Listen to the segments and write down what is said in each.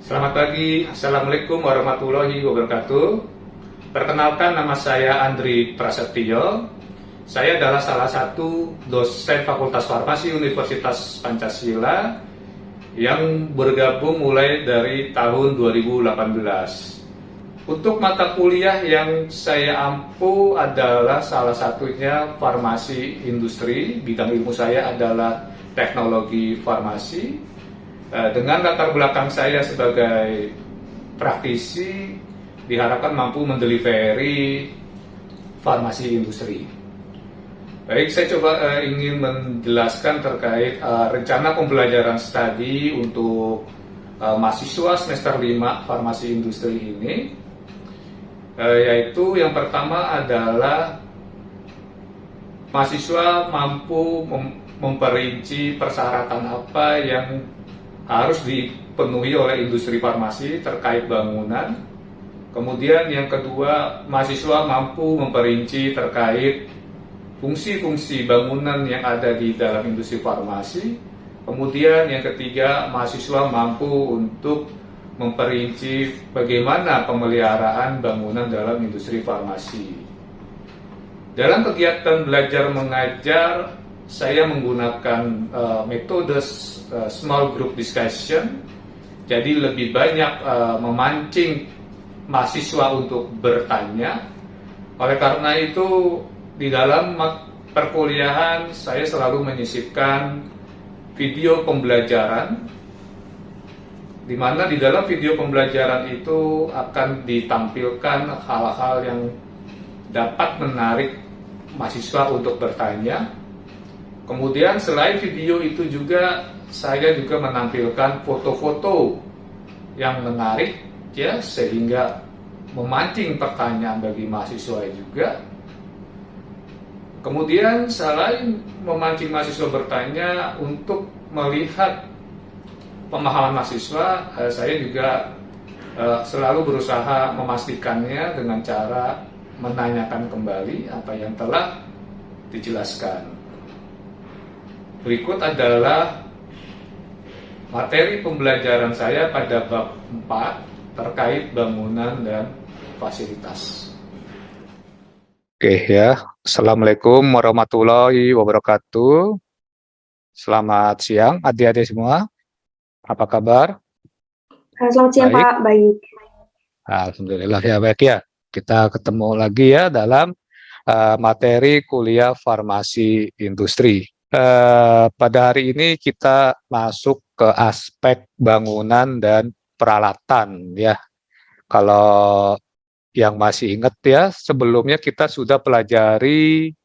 Selamat pagi, Assalamualaikum warahmatullahi wabarakatuh. Perkenalkan, nama saya Andri Prasetyo. Saya adalah salah satu dosen Fakultas Farmasi Universitas Pancasila yang bergabung mulai dari tahun 2018. Untuk mata kuliah yang saya ampu adalah salah satunya farmasi industri. Bidang ilmu saya adalah teknologi farmasi. Dengan latar belakang saya sebagai praktisi, diharapkan mampu mendelivery farmasi industri. Baik, saya coba ingin menjelaskan terkait rencana pembelajaran studi untuk mahasiswa semester 5 farmasi industri ini, yaitu yang pertama adalah mahasiswa mampu memperinci persyaratan apa yang harus dipenuhi oleh industri farmasi terkait bangunan. Kemudian yang kedua, mahasiswa mampu memperinci terkait fungsi-fungsi bangunan yang ada di dalam industri farmasi. Kemudian yang ketiga, mahasiswa mampu untuk memperinci bagaimana pemeliharaan bangunan dalam industri farmasi. Dalam kegiatan belajar mengajar, saya menggunakan metode small group discussion, jadi lebih banyak memancing mahasiswa untuk bertanya. Oleh karena itu, di dalam perkuliahan saya selalu menyisipkan video pembelajaran, di mana di dalam video pembelajaran itu akan ditampilkan hal-hal yang dapat menarik mahasiswa untuk bertanya. Kemudian selain video itu juga saya juga menampilkan foto-foto yang menarik, ya, sehingga memancing pertanyaan bagi mahasiswa juga. Kemudian selain memancing mahasiswa bertanya, untuk melihat pemahaman mahasiswa, saya juga selalu berusaha memastikannya dengan cara menanyakan kembali apa yang telah dijelaskan. Berikut adalah materi pembelajaran saya pada bab 4 terkait bangunan dan fasilitas. Oke ya, Assalamualaikum warahmatullahi wabarakatuh. Selamat siang adik-adik semua. Apa kabar? Selamat siang Baik. Pak, baik. Alhamdulillah ya, baik ya. Kita ketemu lagi ya dalam materi kuliah farmasi industri. Pada hari ini kita masuk ke aspek bangunan dan peralatan ya. Kalau yang masih ingat ya, sebelumnya kita sudah pelajari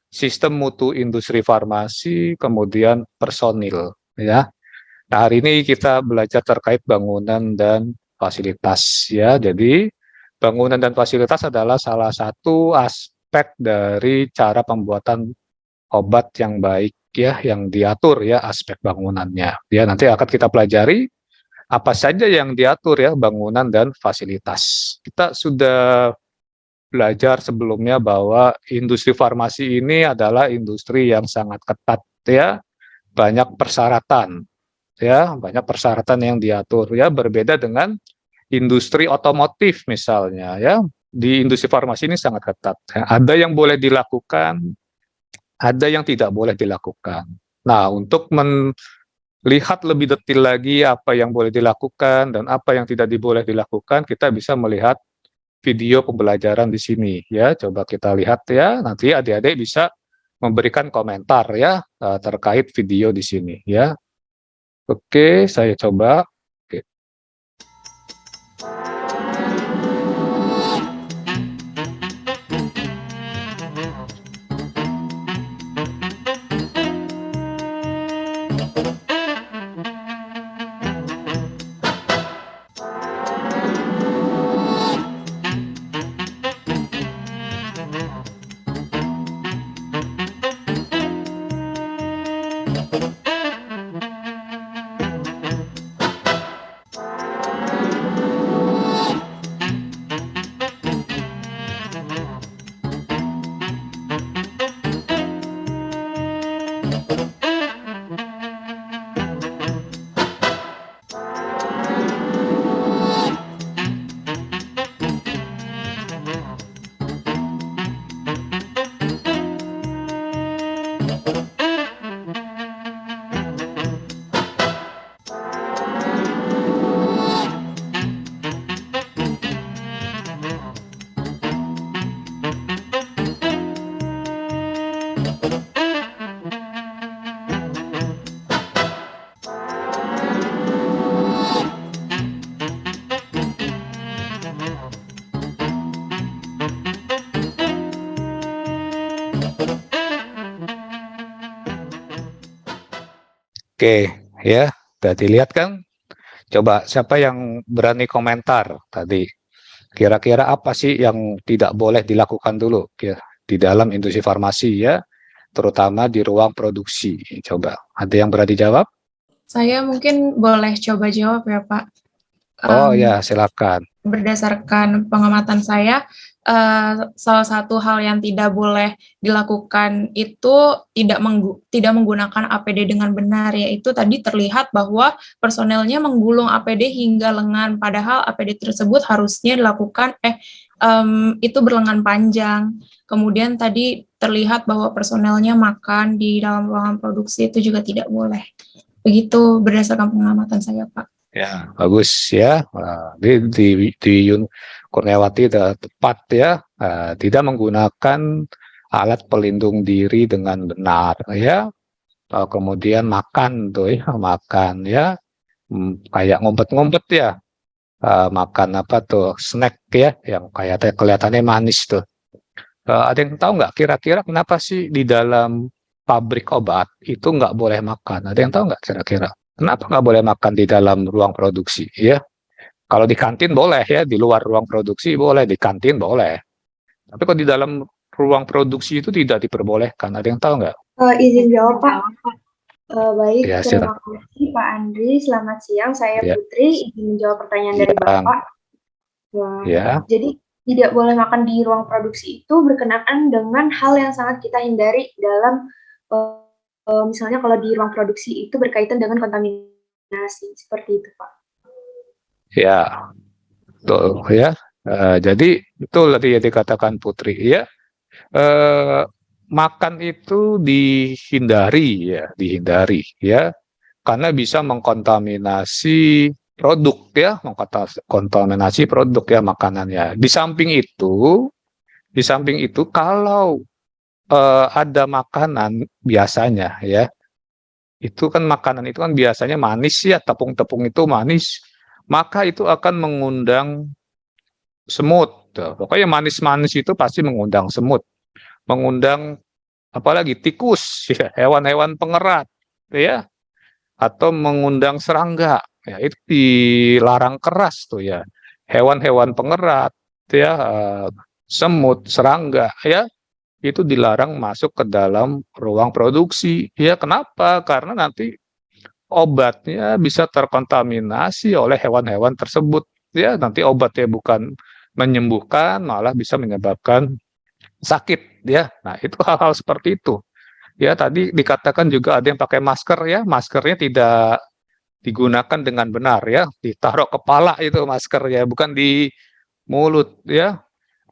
sistem mutu industri farmasi, kemudian personil ya. Nah, hari ini kita belajar terkait bangunan dan fasilitas ya. Jadi bangunan dan fasilitas adalah salah satu aspek dari cara pembuatan obat yang baik ya, yang diatur ya aspek bangunannya. Ya, nanti akan kita pelajari apa saja yang diatur ya bangunan dan fasilitas. Kita sudah belajar sebelumnya bahwa industri farmasi ini adalah industri yang sangat ketat ya, banyak persyaratan ya, banyak persyaratan yang diatur ya, berbeda dengan industri otomotif misalnya ya. Di industri farmasi ini sangat ketat. Ya. Ada yang boleh dilakukan, ada yang tidak boleh dilakukan. Nah, untuk melihat lebih detail lagi apa yang boleh dilakukan dan apa yang tidak boleh dilakukan, kita bisa melihat video pembelajaran di sini ya. Coba kita lihat ya. Nanti adik-adik bisa memberikan komentar ya terkait video di sini ya. Oke, saya coba. Oke. Oke, ya, udah dilihat kan? Coba siapa yang berani komentar tadi? Kira-kira apa sih yang tidak boleh dilakukan dulu ya di dalam industri farmasi ya, terutama di ruang produksi? Coba, ada yang berani jawab? Saya mungkin boleh coba jawab ya, Pak. Oh ya, silakan. Berdasarkan pengamatan saya, salah satu hal yang tidak boleh dilakukan itu tidak menggunakan APD dengan benar, yaitu tadi terlihat bahwa personelnya menggulung APD hingga lengan, padahal APD tersebut harusnya dilakukan itu berlengan panjang. Kemudian tadi terlihat bahwa personelnya makan di dalam ruangan produksi, itu juga tidak boleh. Begitu berdasarkan pengamatan saya, Pak. Ya, bagus ya. Di Yun Kurniawati tepat ya. Tidak menggunakan alat pelindung diri dengan benar ya. Kemudian makan tuh ya, makan ya. Kayak ngumpet-ngumpet ya. Makan apa tuh, snack ya, yang kayak kelihatannya manis tuh. Ada yang tahu nggak kira-kira kenapa sih di dalam pabrik obat itu nggak boleh makan? Ada yang tahu nggak kira-kira? Kenapa nggak boleh makan di dalam ruang produksi? Ya, kalau di kantin boleh ya, di luar ruang produksi boleh, di kantin boleh. Tapi kalau di dalam ruang produksi itu tidak diperbolehkan. Ada yang tahu nggak? Izin jawab, Pak. Baik, Ya, terima kasih Pak Andri. Selamat siang, saya Ya. Putri. Izin menjawab pertanyaan dari Bapak. Ya. Jadi tidak boleh makan di ruang produksi itu berkenaan dengan hal yang sangat kita hindari dalam misalnya kalau di ruang produksi itu berkaitan dengan kontaminasi seperti itu, Pak. Ya, betul ya. Jadi betul tadi yang dikatakan Putri ya. Makan itu dihindari ya, karena bisa mengkontaminasi produk ya, mengkontaminasi produk ya makanannya. Di samping itu kalau ada makanan biasanya ya, itu kan makanan itu kan biasanya manis ya, tepung-tepung itu manis, maka itu akan mengundang semut. Pokoknya manis-manis itu pasti mengundang semut, mengundang apalagi tikus, ya, hewan-hewan pengerat, ya, atau mengundang serangga, ya itu dilarang keras tuh ya. Hewan-hewan pengerat, ya, semut, serangga, ya, itu dilarang masuk ke dalam ruang produksi. Ya, kenapa? Karena nanti obatnya bisa terkontaminasi oleh hewan-hewan tersebut. Ya, nanti obatnya bukan menyembuhkan, malah bisa menyebabkan sakit. Ya, nah itu hal-hal seperti itu. Ya, tadi dikatakan juga ada yang pakai masker ya, maskernya tidak digunakan dengan benar ya, ditaruh kepala itu maskernya, bukan di mulut ya.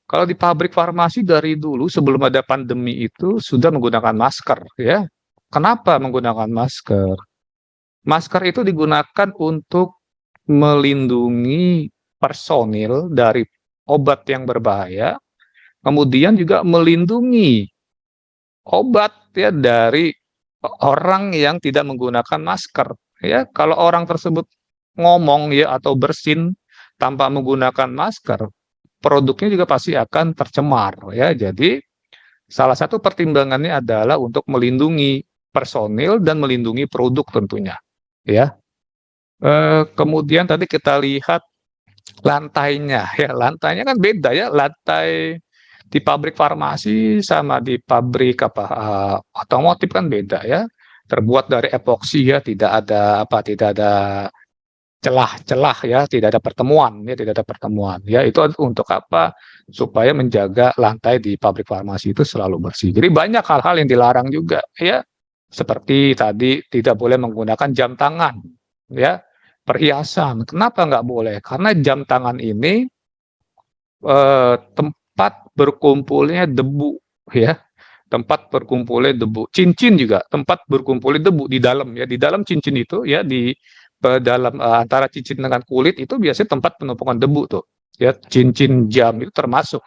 Kalau di pabrik farmasi dari dulu sebelum ada pandemi itu sudah menggunakan masker ya. Kenapa menggunakan masker? Masker itu digunakan untuk melindungi personil dari obat yang berbahaya, kemudian juga melindungi obat ya dari orang yang tidak menggunakan masker ya. Kalau orang tersebut ngomong ya atau bersin tanpa menggunakan masker, produknya juga pasti akan tercemar ya. Jadi salah satu pertimbangannya adalah untuk melindungi personil dan melindungi produk tentunya ya. Kemudian tadi kita lihat lantainya ya, lantainya kan beda ya, lantai di pabrik farmasi sama di pabrik otomotif kan beda ya, terbuat dari epoksi ya, tidak ada celah-celah ya, tidak ada pertemuan ya, itu untuk apa? Supaya menjaga lantai di pabrik farmasi itu selalu bersih. Jadi banyak hal-hal yang dilarang juga ya, seperti tadi tidak boleh menggunakan jam tangan ya, perhiasan. Kenapa nggak boleh? Karena jam tangan ini tempat berkumpulnya debu ya, tempat berkumpulnya debu. Cincin juga tempat berkumpulnya debu di dalam ya, di dalam cincin itu ya, di dalam antara cincin dengan kulit itu biasanya tempat penumpukan debu tuh ya. Cincin jam itu termasuk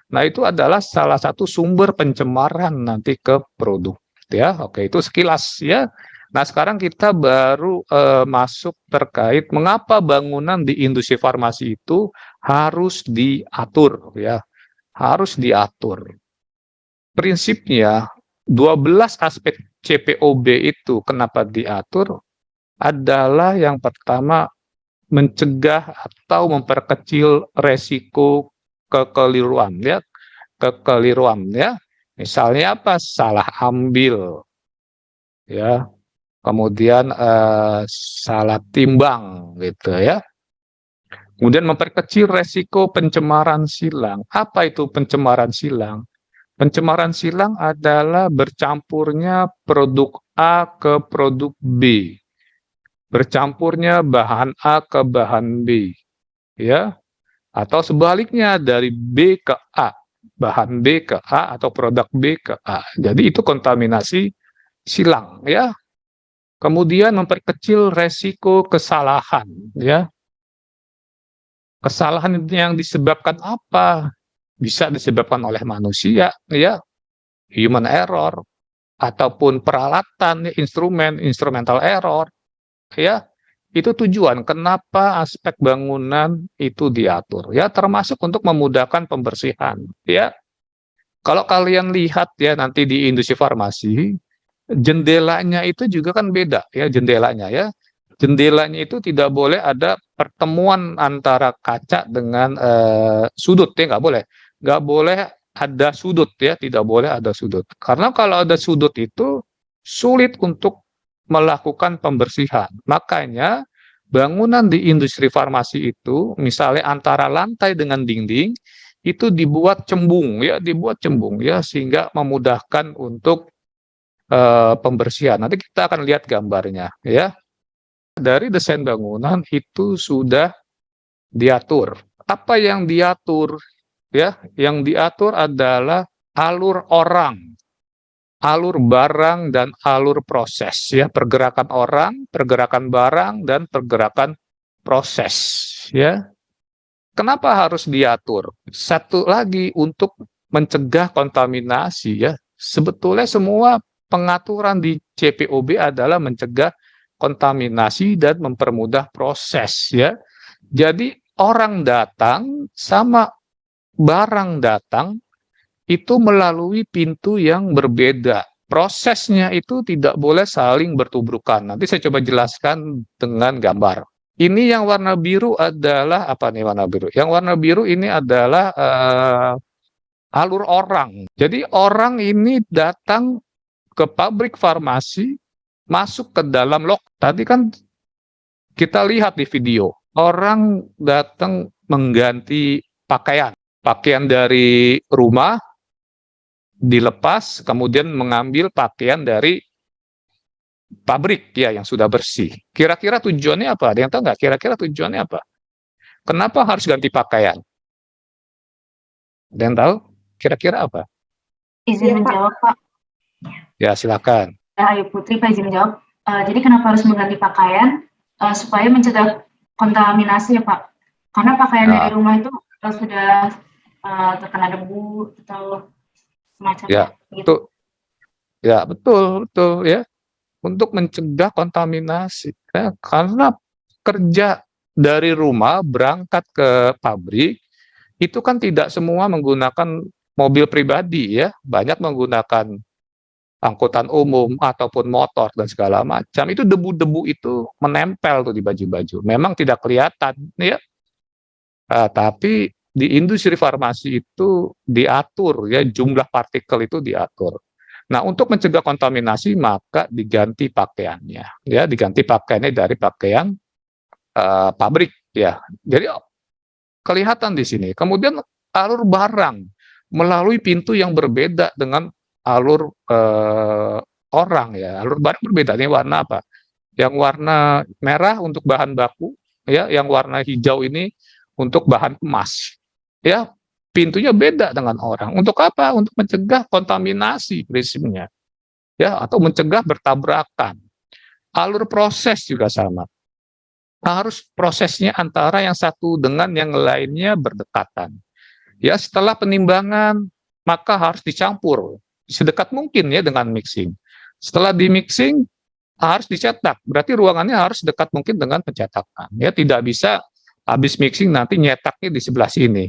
Nah, itu adalah salah satu sumber pencemaran nanti ke produk, ya. Oke, itu sekilas ya. Nah, sekarang kita baru masuk terkait mengapa bangunan di industri farmasi itu harus diatur, ya. Harus diatur. Prinsipnya 12 aspek CPOB itu kenapa diatur adalah yang pertama mencegah atau memperkecil resiko kekeliruan, ya. Kekeliruan, ya. Misalnya apa? Salah ambil, ya. Kemudian salah timbang gitu, ya. Kemudian memperkecil resiko pencemaran silang. Apa itu pencemaran silang? Pencemaran silang adalah bercampurnya produk A ke produk B. Bercampurnya bahan A ke bahan B, ya. Atau sebaliknya dari B ke A, bahan B ke A atau produk B ke A. Jadi itu kontaminasi silang, ya. Kemudian memperkecil resiko kesalahan, ya. Kesalahan yang disebabkan apa? Bisa disebabkan oleh manusia, ya, human error, ataupun peralatan, instrumental error, ya. Itu tujuan kenapa aspek bangunan itu diatur, ya, termasuk untuk memudahkan pembersihan, ya. Kalau kalian lihat ya nanti di industri farmasi, jendelanya itu juga kan beda ya jendelanya ya. Jendelanya itu tidak boleh ada pertemuan antara kaca dengan sudut ya, nggak boleh. Nggak boleh ada sudut ya, tidak boleh ada sudut. Karena kalau ada sudut itu sulit untuk melakukan pembersihan. Makanya bangunan di industri farmasi itu misalnya antara lantai dengan dinding itu dibuat cembung ya sehingga memudahkan untuk pembersihan. Nanti kita akan lihat gambarnya ya. Dari desain bangunan itu sudah diatur. Apa yang diatur ya? Yang diatur adalah alur orang, alur barang dan alur proses ya, pergerakan orang, pergerakan barang dan pergerakan proses ya. Kenapa harus diatur? Satu lagi untuk mencegah kontaminasi ya. Sebetulnya semua pengaturan di CPOB adalah mencegah kontaminasi dan mempermudah proses ya. Jadi orang datang sama barang datang itu melalui pintu yang berbeda. Prosesnya itu tidak boleh saling bertubrukan. Nanti saya coba jelaskan dengan gambar. Ini yang warna biru adalah apa nih warna biru? Yang warna biru ini adalah alur orang. Jadi orang ini datang ke pabrik farmasi, masuk ke dalam Tadi kan kita lihat di video, orang datang mengganti pakaian. Pakaian dari rumah dilepas, kemudian mengambil pakaian dari pabrik ya yang sudah bersih. Kira-kira tujuannya apa? Ada yang tahu nggak? Kira-kira tujuannya apa? Kenapa harus ganti pakaian? Ada yang tahu? Kira-kira apa? Izin menjawab, Pak. Ya, silakan. Ayu Putri, Pak, izin menjawab. Jadi kenapa harus mengganti pakaian? Supaya mencegah kontaminasi ya, Pak. Karena pakaian dari rumah itu sudah terkena debu atau semacamnya. Gitu. Ya, betul ya. Untuk mencegah kontaminasi. Ya, karena kerja dari rumah berangkat ke pabrik itu kan tidak semua menggunakan mobil pribadi ya, banyak menggunakan angkutan umum ataupun motor dan segala macam. Itu debu-debu itu menempel tuh di baju-baju. Memang tidak kelihatan ya. Tapi di industri farmasi itu diatur ya, jumlah partikel itu diatur. Nah, untuk mencegah kontaminasi maka diganti pakaiannya ya, diganti pakaiannya dari pakaian pabrik ya. Jadi kelihatan di sini. Kemudian alur barang melalui pintu yang berbeda dengan alur orang ya. Alur barang berbeda. Ini warna apa? Yang warna merah untuk bahan baku, ya. Yang warna hijau ini untuk bahan emas. Ya, pintunya beda dengan orang. Untuk apa? Untuk mencegah kontaminasi prinsipnya. Ya, atau mencegah bertabrakan. Alur proses juga sama. Harus prosesnya antara yang satu dengan yang lainnya berdekatan. Ya, setelah penimbangan maka harus dicampur sedekat mungkin ya dengan mixing. Setelah di mixing harus dicetak, berarti ruangannya harus dekat mungkin dengan pencetakan. Ya, tidak bisa habis mixing nanti nyetaknya di sebelah sini.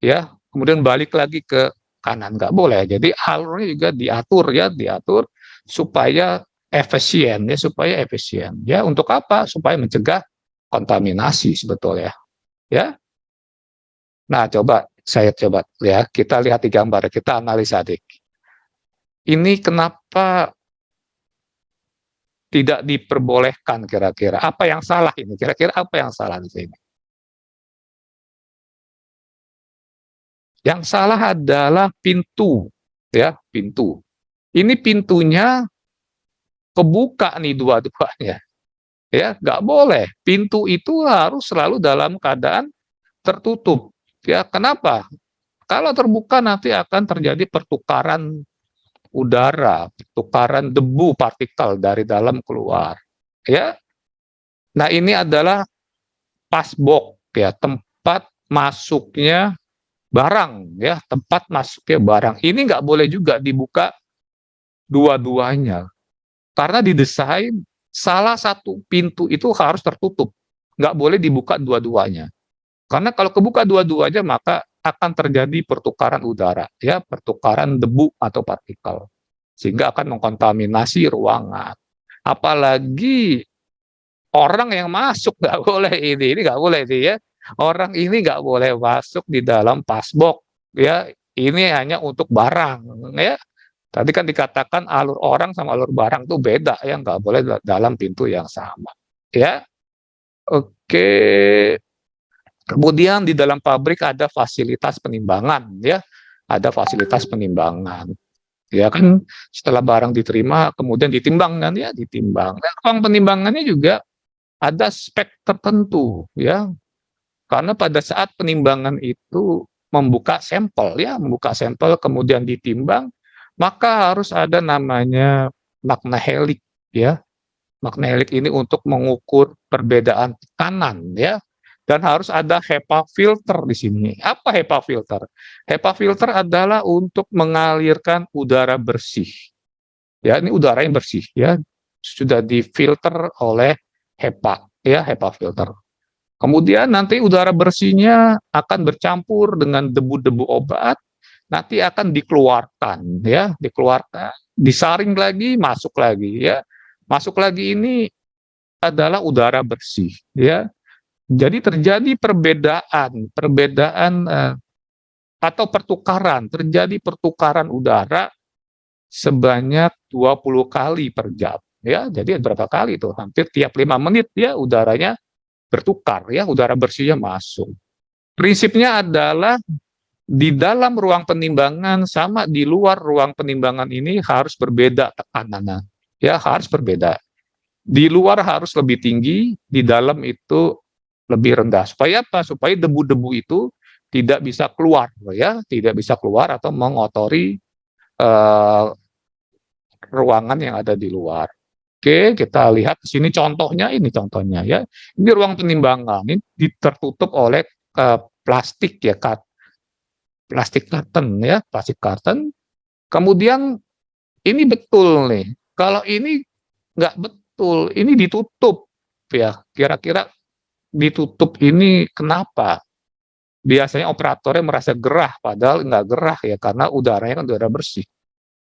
Ya, kemudian balik lagi ke kanan, nggak boleh. Jadi alurnya juga diatur ya, diatur supaya efisien ya, supaya efisien. Ya, untuk apa? Supaya mencegah kontaminasi sebetulnya. Ya. Nah, coba ya, kita lihat di gambar, kita analisa dik. Ini kenapa tidak diperbolehkan kira-kira? Apa yang salah ini? Kira-kira apa yang salah di sini? Yang salah adalah pintu, ya, pintu. Ini pintunya kebuka nih dua-duanya, ya, nggak boleh. Pintu itu harus selalu dalam keadaan tertutup, ya. Kenapa? Kalau terbuka nanti akan terjadi pertukaran udara, pertukaran debu partikel dari dalam keluar, ya. Nah, ini adalah passbox, ya, tempat masuknya barang, ya, tempat masuknya barang. Ini nggak boleh juga dibuka dua-duanya, karena didesain salah satu pintu itu harus tertutup, nggak boleh dibuka dua-duanya. Karena kalau kebuka dua-duanya maka akan terjadi pertukaran udara, ya, pertukaran debu atau partikel, sehingga akan mengkontaminasi ruangan. Apalagi orang yang masuk nggak boleh ini nggak boleh ini ya. Orang ini nggak boleh masuk di dalam passbox, ya. Ini hanya untuk barang, ya. Tadi kan dikatakan alur orang sama alur barang itu beda ya, nggak boleh dalam pintu yang sama, ya. Oke. Kemudian di dalam pabrik ada fasilitas penimbangan, ya. Ada fasilitas penimbangan. Ya kan, setelah barang diterima kemudian ditimbang kan ya, ditimbang. Nah, ruang penimbangannya juga ada spek tertentu ya. Karena pada saat penimbangan itu membuka sampel ya, membuka sampel kemudian ditimbang, maka harus ada namanya makna helik ya. Makna helik ini untuk mengukur perbedaan tekanan ya. Dan harus ada HEPA filter di sini. Apa HEPA filter? HEPA filter adalah untuk mengalirkan udara bersih. Ya, ini udara yang bersih ya. Sudah difilter oleh HEPA ya, HEPA filter. Kemudian nanti udara bersihnya akan bercampur dengan debu-debu obat, nanti akan dikeluarkan ya, dikeluarkan, disaring lagi, masuk lagi ya. Masuk lagi ini adalah udara bersih ya. Jadi terjadi perbedaan atau terjadi pertukaran udara sebanyak 20 kali per jam ya. Jadi berapa kali itu? Hampir tiap 5 menit ya udaranya bertukar ya, udara bersihnya masuk. Prinsipnya adalah di dalam ruang penimbangan sama di luar ruang penimbangan ini harus berbeda tekanannya. Ya, harus berbeda. Di luar harus lebih tinggi, di dalam itu lebih rendah. Supaya apa? Supaya debu-debu itu tidak bisa keluar ya, tidak bisa keluar atau mengotori ruangan yang ada di luar. Oke, kita lihat di sini contohnya, ini contohnya ya. Ini ruang penimbangan, ini tertutup oleh plastik ya, plastik karton ya, plastik karton. Kemudian ini betul nih. Kalau ini nggak betul, ini ditutup ya. Kira-kira ditutup ini kenapa? Biasanya operatornya merasa gerah, padahal nggak gerah ya, karena udaranya kan udara bersih.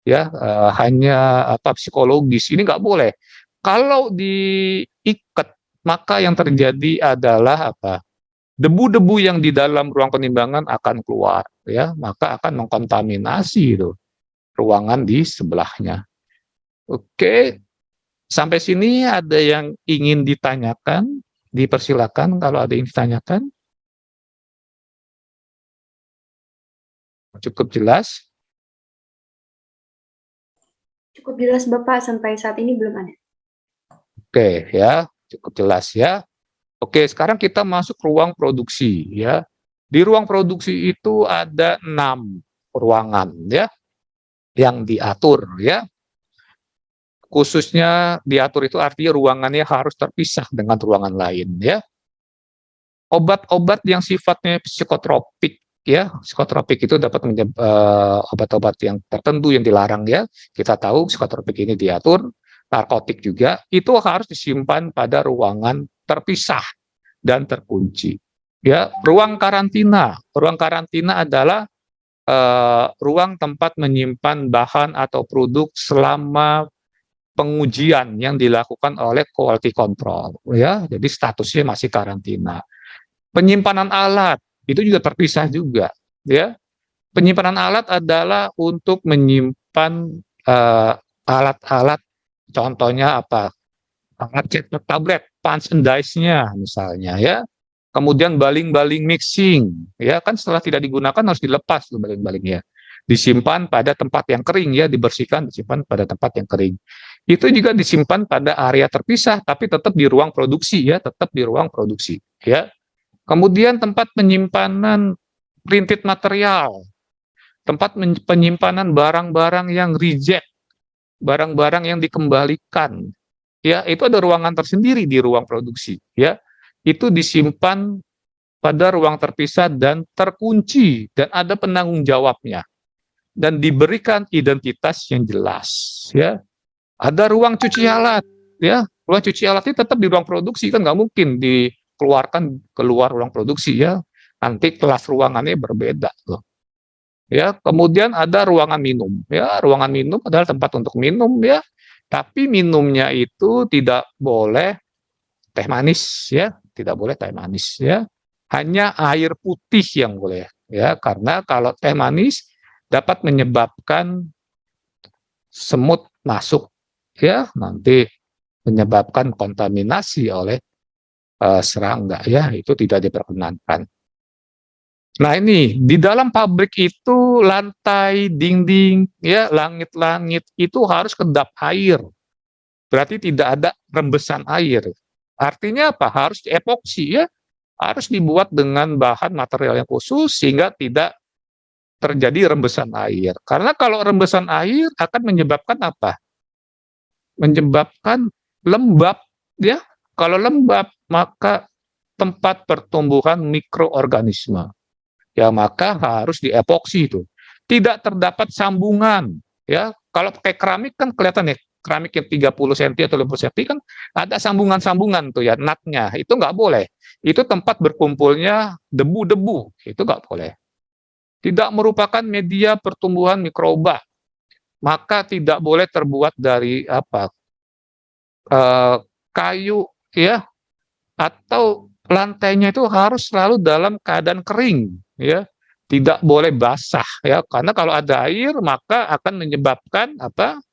Ya, hanya psikologis. Ini nggak boleh. Kalau diikat, maka yang terjadi adalah apa? Debu-debu yang di dalam ruang penimbangan akan keluar, ya, maka akan mengkontaminasi itu ruangan di sebelahnya. Oke, sampai sini ada yang ingin ditanyakan? Dipersilakan kalau ada yang ditanyakan. Cukup jelas? Cukup jelas Bapak, sampai saat ini belum ada. Oke, ya, cukup jelas ya. Oke, sekarang kita masuk ruang produksi ya. Di ruang produksi itu ada 6 ruangan ya yang diatur ya. Khususnya diatur itu artinya ruangannya harus terpisah dengan ruangan lain ya. Obat-obat yang sifatnya psikotropik ya, psikotropik itu dapat obat-obat yang tertentu yang dilarang ya. Kita tahu psikotropik ini diatur, narkotik juga, itu harus disimpan pada ruangan terpisah dan terkunci. Ya, ruang karantina. Ruang karantina adalah ruang tempat menyimpan bahan atau produk selama pengujian yang dilakukan oleh quality control ya. Jadi statusnya masih karantina. Penyimpanan alat itu juga terpisah juga ya. Penyimpanan alat adalah untuk menyimpan alat-alat, contohnya apa? Alat cetak tablet, punch and dice-nya misalnya ya. Kemudian baling-baling mixing, ya kan setelah tidak digunakan harus dilepas tuh baling-balingnya. Disimpan pada tempat yang kering ya, dibersihkan, disimpan pada tempat yang kering. Itu juga disimpan pada area terpisah, tapi tetap di ruang produksi ya, tetap di ruang produksi ya. Kemudian tempat penyimpanan printed material, tempat penyimpanan barang-barang yang reject, barang-barang yang dikembalikan, ya itu ada ruangan tersendiri di ruang produksi ya. Itu disimpan pada ruang terpisah dan terkunci dan ada penanggung jawabnya dan diberikan identitas yang jelas ya. Ada ruang cuci alat ya, ruang cuci alat itu tetap di ruang produksi, kan nggak mungkin dikeluarkan keluar ruang produksi ya, nanti kelas ruangannya berbeda tuh ya. Kemudian ada ruangan minum ya, ruangan minum adalah tempat untuk minum ya, tapi minumnya itu tidak boleh teh manis ya, tidak boleh teh manis ya, hanya air putih yang boleh ya, karena kalau teh manis dapat menyebabkan semut masuk ya, nanti menyebabkan kontaminasi oleh serangga ya, itu tidak diperkenankan. Nah ini di dalam pabrik itu lantai, dinding, ya langit-langit itu harus kedap air. Berarti tidak ada rembesan air. Artinya apa? Harus diepoksi ya, harus dibuat dengan bahan material yang khusus sehingga tidak terjadi rembesan air. Karena kalau rembesan air akan menyebabkan apa? Menyebabkan lembab ya. Kalau lembab maka tempat pertumbuhan mikroorganisme ya, maka harus diepoksi itu. Tidak terdapat sambungan ya. Kalau pakai keramik kan kelihatan ya, keramik yang 30 cm atau 50 cm kan ada sambungan-sambungan tuh ya, natnya. Itu nggak boleh. Itu tempat berkumpulnya debu-debu, itu nggak boleh. Tidak merupakan media pertumbuhan mikroba, maka tidak boleh terbuat dari apa? Kayu ya, atau lantainya itu harus selalu dalam keadaan kering ya, tidak boleh basah ya, karena kalau ada air maka akan menyebabkan apa,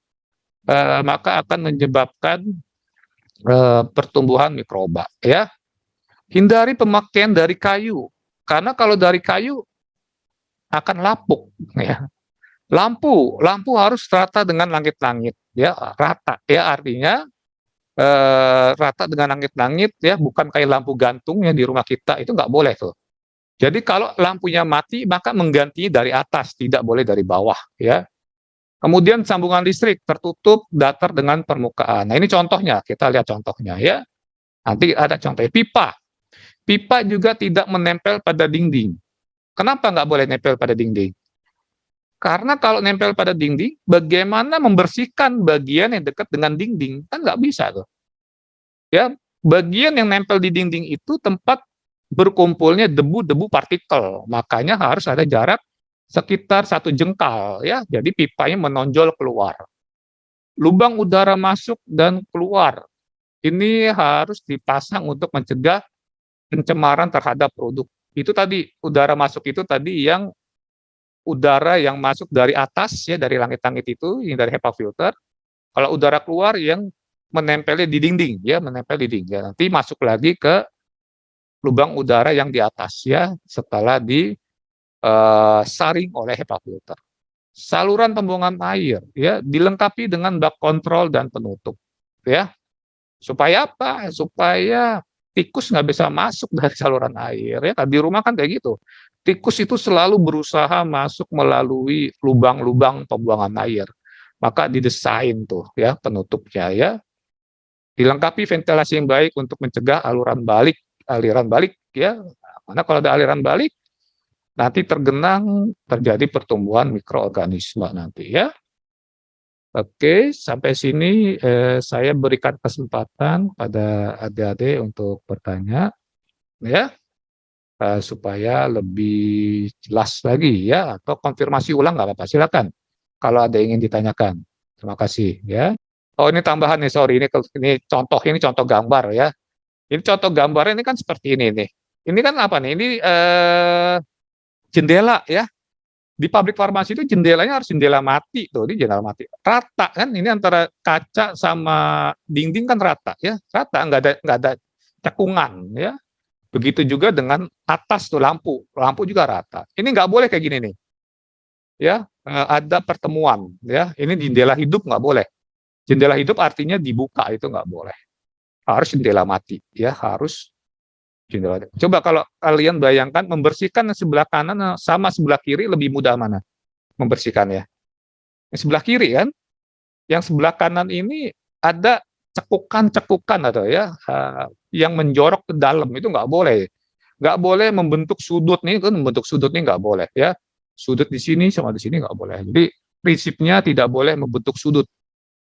maka akan menyebabkan pertumbuhan mikroba ya. Hindari pemakaian dari kayu, karena kalau dari kayu akan lapuk ya. Lampu harus rata dengan langit-langit ya, rata ya, artinya rata dengan langit-langit ya, bukan kayak lampu gantung yang di rumah kita, itu nggak boleh tuh. Jadi kalau lampunya mati maka menggantinya dari atas, tidak boleh dari bawah ya. Kemudian sambungan listrik tertutup datar dengan permukaan. Nah ini contohnya, kita lihat contohnya ya. Nanti ada contohnya pipa. Pipa juga tidak menempel pada dinding. Kenapa nggak boleh nempel pada dinding? Karena kalau nempel pada dinding, bagaimana membersihkan bagian yang dekat dengan dinding? Kan nggak bisa tuh. Ya, bagian yang nempel di dinding itu tempat berkumpulnya debu-debu partikel. Makanya harus ada jarak sekitar 1 jengkal ya. Jadi pipanya menonjol keluar. Lubang udara masuk dan keluar ini harus dipasang untuk mencegah pencemaran terhadap produk. Itu tadi udara masuk itu tadi yang udara yang masuk dari atas ya, dari langit-langit itu yang dari HEPA filter. Kalau udara keluar yang menempel di dinding ya, menempel di dinding. Ya, nanti masuk lagi ke lubang udara yang di atas ya, setelah disaring oleh HEPA filter. Saluran pembuangan air ya dilengkapi dengan bak kontrol dan penutup ya. Supaya apa? Supaya tikus nggak bisa masuk dari saluran air ya. Di rumah kan kayak gitu. Tikus itu selalu berusaha masuk melalui lubang-lubang pembuangan air. Maka didesain tuh ya penutupnya ya. Dilengkapi ventilasi yang baik untuk mencegah aliran balik ya. Karena kalau ada aliran balik nanti terjadi pertumbuhan mikroorganisme nanti ya. Oke, sampai sini saya berikan kesempatan pada adik-adik untuk bertanya ya, supaya lebih jelas lagi ya, atau konfirmasi ulang nggak apa-apa, silakan kalau ada yang ingin ditanyakan. Terima kasih ya. Oh, ini tambahan nih, sorry, ini contoh gambar ya. Ini contoh gambarnya ini kan seperti ini nih. Ini kan apa nih? Ini jendela ya. Di pabrik farmasi itu jendelanya harus jendela mati tuh, ini jendela mati. Rata kan, ini antara kaca sama dinding kan rata ya, rata, nggak ada cekungan ya. Begitu juga dengan atas tuh lampu juga rata. Ini nggak boleh kayak gini nih, ya ada pertemuan ya. Ini jendela hidup nggak boleh. Jendela hidup artinya dibuka itu nggak boleh. Harus jendela mati ya, harus jendela. Coba kalau kalian bayangkan membersihkan yang sebelah kanan sama sebelah kiri lebih mudah mana membersihkannya? Yang sebelah kiri kan, yang sebelah kanan ini ada cekukan-cekukan atau ya yang menjorok ke dalam, itu nggak boleh membentuk sudut nih, kan membentuk sudut nih nggak boleh ya, sudut di sini sama di sini nggak boleh. Jadi prinsipnya tidak boleh membentuk sudut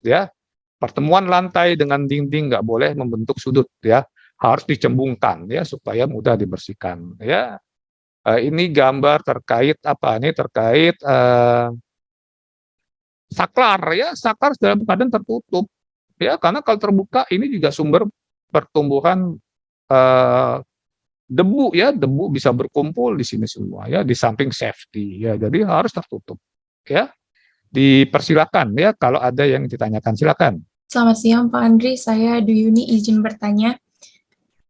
ya, pertemuan lantai dengan dinding nggak boleh membentuk sudut ya, harus dicembungkan ya supaya mudah dibersihkan ya. Ini gambar terkait apa nih, terkait saklar ya, saklar dalam keadaan tertutup ya, karena kalau terbuka ini juga sumber pertumbuhan debu ya, debu bisa berkumpul di sini semua ya, di samping safety ya, jadi harus tertutup ya. Dipersilakan ya, kalau ada yang ditanyakan silakan. Selamat siang Pak Andri, saya Duyuni izin bertanya.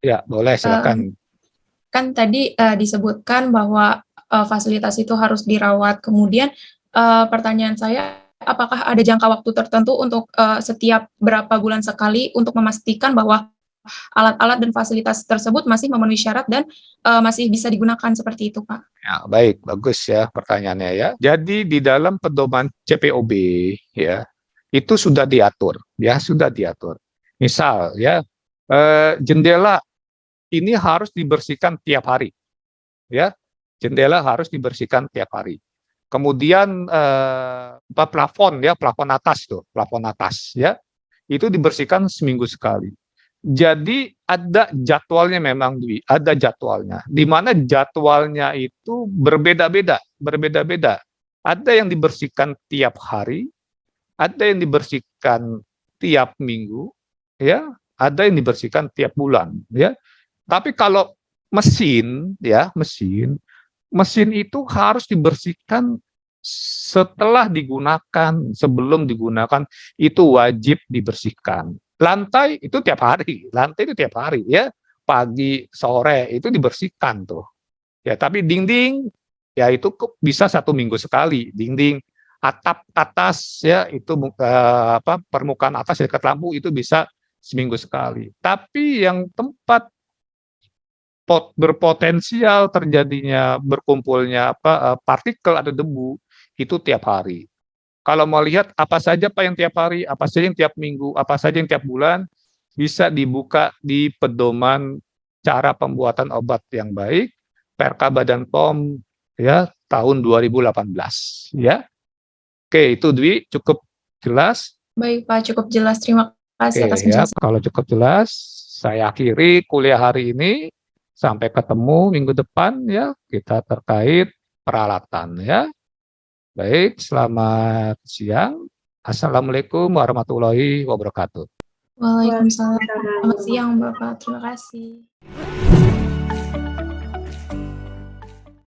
Ya, boleh silakan. Kan tadi disebutkan bahwa fasilitas itu harus dirawat. Kemudian pertanyaan saya, apakah ada jangka waktu tertentu untuk setiap berapa bulan sekali untuk memastikan bahwa alat-alat dan fasilitas tersebut masih memenuhi syarat dan masih bisa digunakan seperti itu, Pak? Ya, baik, bagus ya pertanyaannya ya. Jadi di dalam pedoman CPOB ya, itu sudah diatur, ya sudah diatur. Misal ya, jendela ini harus dibersihkan tiap hari, ya. Jendela harus dibersihkan tiap hari. Kemudian plafon ya, plafon atas ya, itu dibersihkan seminggu sekali. Jadi ada jadwalnya memang, Dwi, ada jadwalnya. Di mana jadwalnya itu berbeda-beda. Ada yang dibersihkan tiap hari, ada yang dibersihkan tiap minggu, ya, ada yang dibersihkan tiap bulan, ya. Tapi kalau mesin itu harus dibersihkan setelah digunakan, sebelum digunakan itu wajib dibersihkan. Lantai itu tiap hari ya, pagi sore itu dibersihkan tuh ya. Tapi dinding ya itu bisa 1 minggu sekali. Dinding, atap atas ya itu permukaan atas dekat lampu itu bisa seminggu sekali. Tapi yang tempat berpotensial terjadinya berkumpulnya partikel atau debu itu tiap hari. Kalau mau lihat apa saja Pak yang tiap hari, apa saja yang tiap minggu, apa saja yang tiap bulan, bisa dibuka di pedoman cara pembuatan obat yang baik, Perka Badan POM ya tahun 2018 ya. Oke, itu Dwi cukup jelas. Baik Pak, cukup jelas. Terima kasih atas penjelasan. Ya, kalau cukup jelas, saya akhiri kuliah hari ini. Sampai ketemu minggu depan ya, kita terkait peralatan ya. Baik, selamat siang. Assalamualaikum warahmatullahi wabarakatuh. Waalaikumsalam. Selamat siang Bapak, terima kasih.